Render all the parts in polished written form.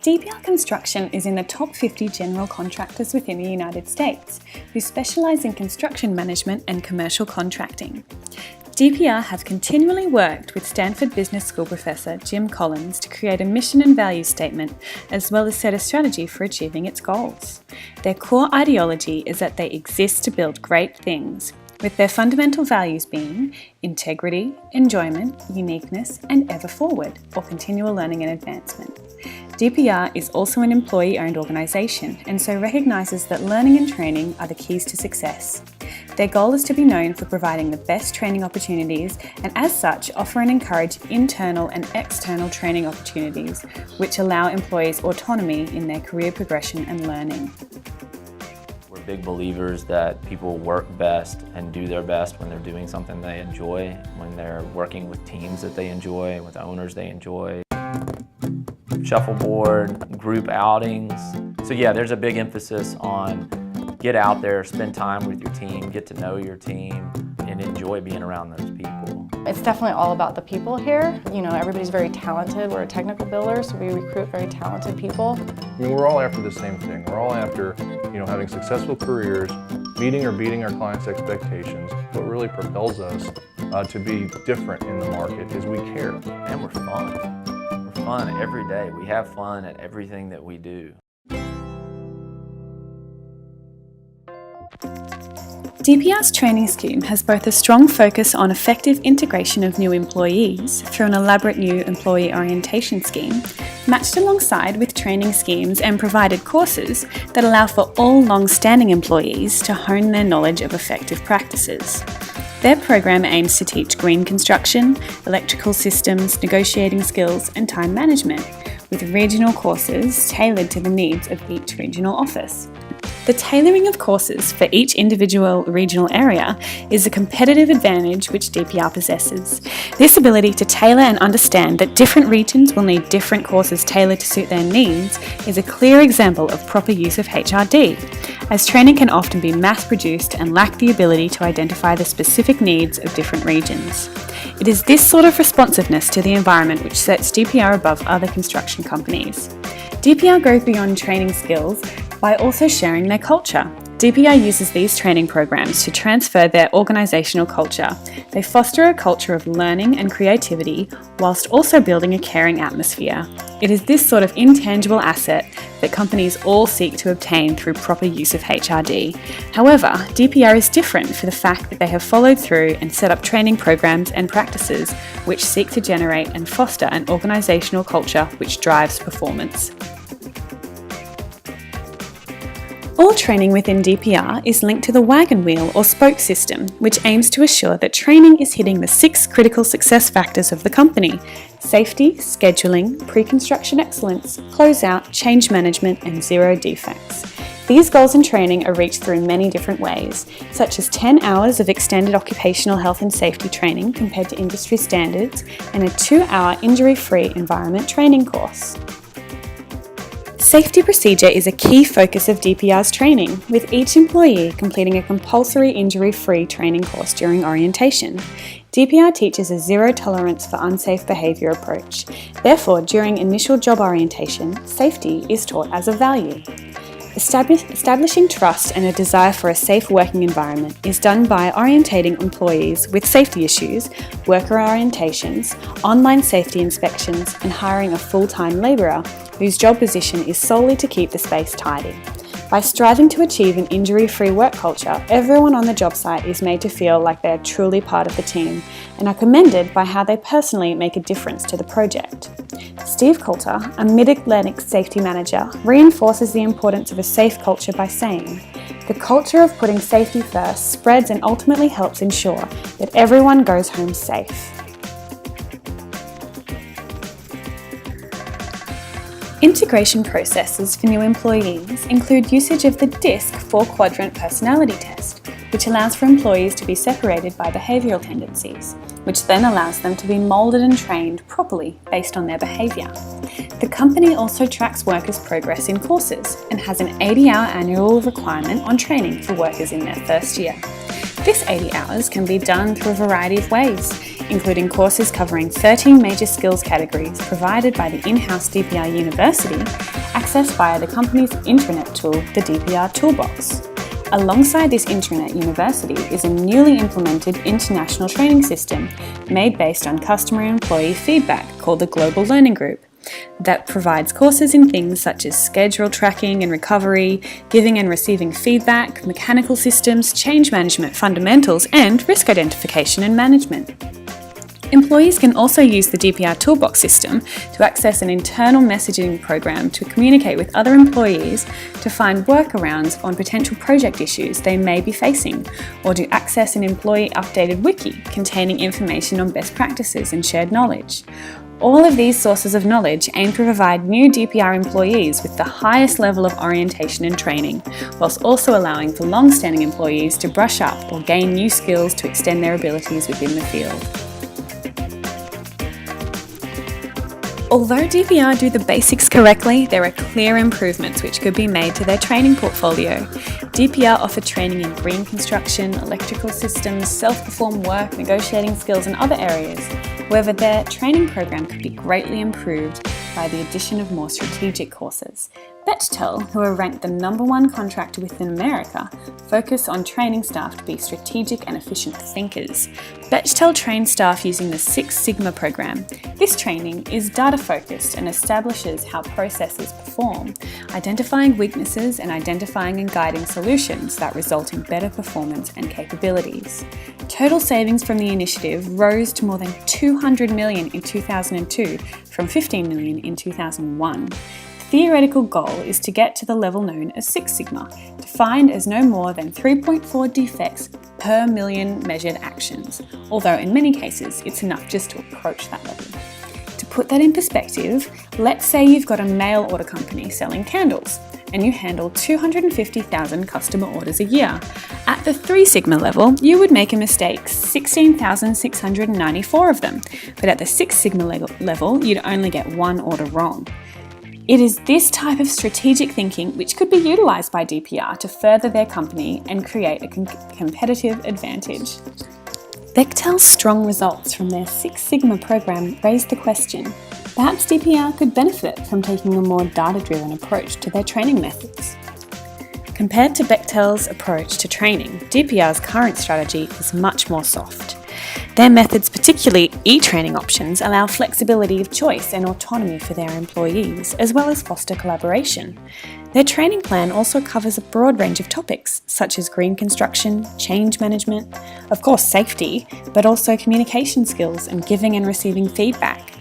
DPR Construction is in the top 50 general contractors within the United States, who specialise in construction management and commercial contracting. DPR have continually worked with Stanford Business School professor Jim Collins to create a mission and value statement, as well as set a strategy for achieving its goals. Their core ideology is that they exist to build great things, with their fundamental values being integrity, enjoyment, uniqueness, and ever forward, or continual learning and advancement. DPR is also an employee-owned organisation and so recognises that learning and training are the keys to success. Their goal is to be known for providing the best training opportunities and as such offer and encourage internal and external training opportunities which allow employees autonomy in their career progression and learning. We're big believers that people work best and do their best when they're doing something they enjoy, when they're working with teams that they enjoy, with owners they enjoy. Shuffleboard, group outings. So yeah, there's a big emphasis on get out there, spend time with your team, get to know your team, and enjoy being around those people. It's definitely all about the people here. You know, everybody's very talented. We're a technical builder, so we recruit very talented people. I mean, we're all after the same thing. We're all after, having successful careers, meeting or beating our clients' expectations. What really propels us to be different in the market is we care. And we're fun. We're fun every day. We have fun at everything that we do. DPR's training scheme has both a strong focus on effective integration of new employees through an elaborate new employee orientation scheme, matched alongside with training schemes and provided courses that allow for all long-standing employees to hone their knowledge of effective practices. Their program aims to teach green construction, electrical systems, negotiating skills and time management, with regional courses tailored to the needs of each regional office. The tailoring of courses for each individual regional area is a competitive advantage which DPR possesses. This ability to tailor and understand that different regions will need different courses tailored to suit their needs is a clear example of proper use of HRD, as training can often be mass-produced and lack the ability to identify the specific needs of different regions. It is this sort of responsiveness to the environment which sets DPR above other construction companies. DPR go beyond training skills by also sharing their culture. DPR uses these training programs to transfer their organisational culture. They foster a culture of learning and creativity whilst also building a caring atmosphere. It is this sort of intangible asset that companies all seek to obtain through proper use of HRD. However, DPR is different for the fact that they have followed through and set up training programs and practices which seek to generate and foster an organisational culture which drives performance. All training within DPR is linked to the wagon wheel or spoke system, which aims to assure that training is hitting the 6 critical success factors of the company: safety, scheduling, pre-construction excellence, closeout, change management, and 0 defects. These goals in training are reached through many different ways, such as 10 hours of extended occupational health and safety training compared to industry standards, and a 2-hour injury-free environment training course. Safety procedure is a key focus of DPR's training, with each employee completing a compulsory injury-free training course during orientation. DPR teaches a zero tolerance for unsafe behaviour approach. Therefore, during initial job orientation, safety is taught as a value. Establishing trust and a desire for a safe working environment is done by orientating employees with safety issues, worker orientations, online safety inspections, and hiring a full-time labourer whose job position is solely to keep the space tidy. By striving to achieve an injury-free work culture, everyone on the job site is made to feel like they are truly part of the team and are commended by how they personally make a difference to the project. Steve Coulter, a Mid-Atlantic safety manager, reinforces the importance of a safe culture by saying, "The culture of putting safety first spreads and ultimately helps ensure that everyone goes home safe." Integration processes for new employees include usage of the DISC 4-quadrant personality test, which allows for employees to be separated by behavioural tendencies, which then allows them to be moulded and trained properly based on their behaviour. The company also tracks workers' progress in courses and has an 80-hour annual requirement on training for workers in their first year. This 80 hours can be done through a variety of ways, including courses covering 13 major skills categories provided by the in-house DPR University, accessed via the company's intranet tool, the DPR Toolbox. Alongside this intranet university is a newly implemented international training system made based on customer and employee feedback called the Global Learning Group that provides courses in things such as schedule tracking and recovery, giving and receiving feedback, mechanical systems, change management fundamentals, and risk identification and management. Employees can also use the DPR Toolbox system to access an internal messaging program to communicate with other employees to find workarounds on potential project issues they may be facing, or to access an employee updated wiki containing information on best practices and shared knowledge. All of these sources of knowledge aim to provide new DPR employees with the highest level of orientation and training, whilst also allowing for long-standing employees to brush up or gain new skills to extend their abilities within the field. Although DPR do the basics correctly, there are clear improvements which could be made to their training portfolio. DPR offer training in green construction, electrical systems, self-perform work, negotiating skills and other areas. However, their training program could be greatly improved by the addition of more strategic courses. Bechtel, who are ranked the #1 contractor within America, focus on training staff to be strategic and efficient thinkers. Bechtel trains staff using the Six Sigma program. This training is data-focused and establishes how processes perform, identifying weaknesses and identifying and guiding solutions that result in better performance and capabilities. Total savings from the initiative rose to more than $200 million in 2002 from $15 million in 2001. The theoretical goal is to get to the level known as Six Sigma, defined as no more than 3.4 defects per million measured actions, although in many cases it's enough just to approach that level. To put that in perspective, let's say you've got a mail order company selling candles, and you handle 250,000 customer orders a year. At the 3 Sigma level, you would make a mistake 16,694 of them, but at the 6 Sigma level, you'd only get one order wrong. It is this type of strategic thinking which could be utilised by DPR to further their company and create a competitive advantage. Bechtel's strong results from their Six Sigma program raised the question, perhaps DPR could benefit from taking a more data-driven approach to their training methods. Compared to Bechtel's approach to training, DPR's current strategy is much more soft. Their methods, particularly e-training options, allow flexibility of choice and autonomy for their employees, as well as foster collaboration. Their training plan also covers a broad range of topics, such as green construction, change management, of course safety, but also communication skills and giving and receiving feedback.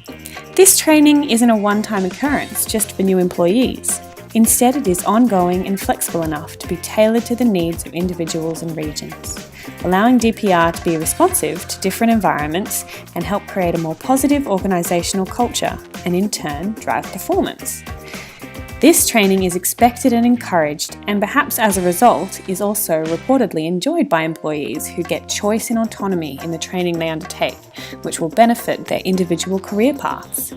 This training isn't a one-time occurrence just for new employees. Instead, it is ongoing and flexible enough to be tailored to the needs of individuals and regions, allowing DPR to be responsive to different environments and help create a more positive organisational culture and in turn drive performance. This training is expected and encouraged, and perhaps as a result is also reportedly enjoyed by employees who get choice and autonomy in the training they undertake, which will benefit their individual career paths.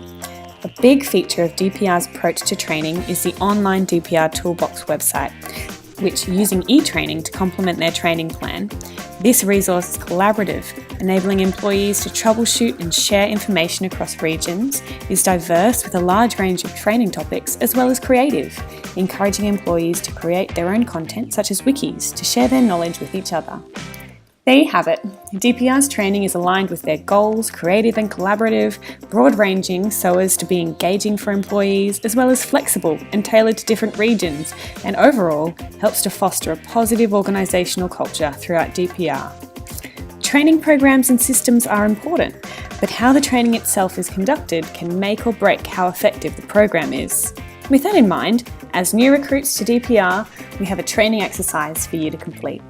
A big feature of DPR's approach to training is the online DPR Toolbox website, which using e-training to complement their training plan. This resource is collaborative, enabling employees to troubleshoot and share information across regions, is diverse with a large range of training topics, as well as creative, encouraging employees to create their own content such as wikis to share their knowledge with each other. There you have it. DPR's training is aligned with their goals, creative and collaborative, broad-ranging so as to be engaging for employees, as well as flexible and tailored to different regions, and overall helps to foster a positive organisational culture throughout DPR. Training programs and systems are important, but how the training itself is conducted can make or break how effective the program is. With that in mind, as new recruits to DPR, we have a training exercise for you to complete.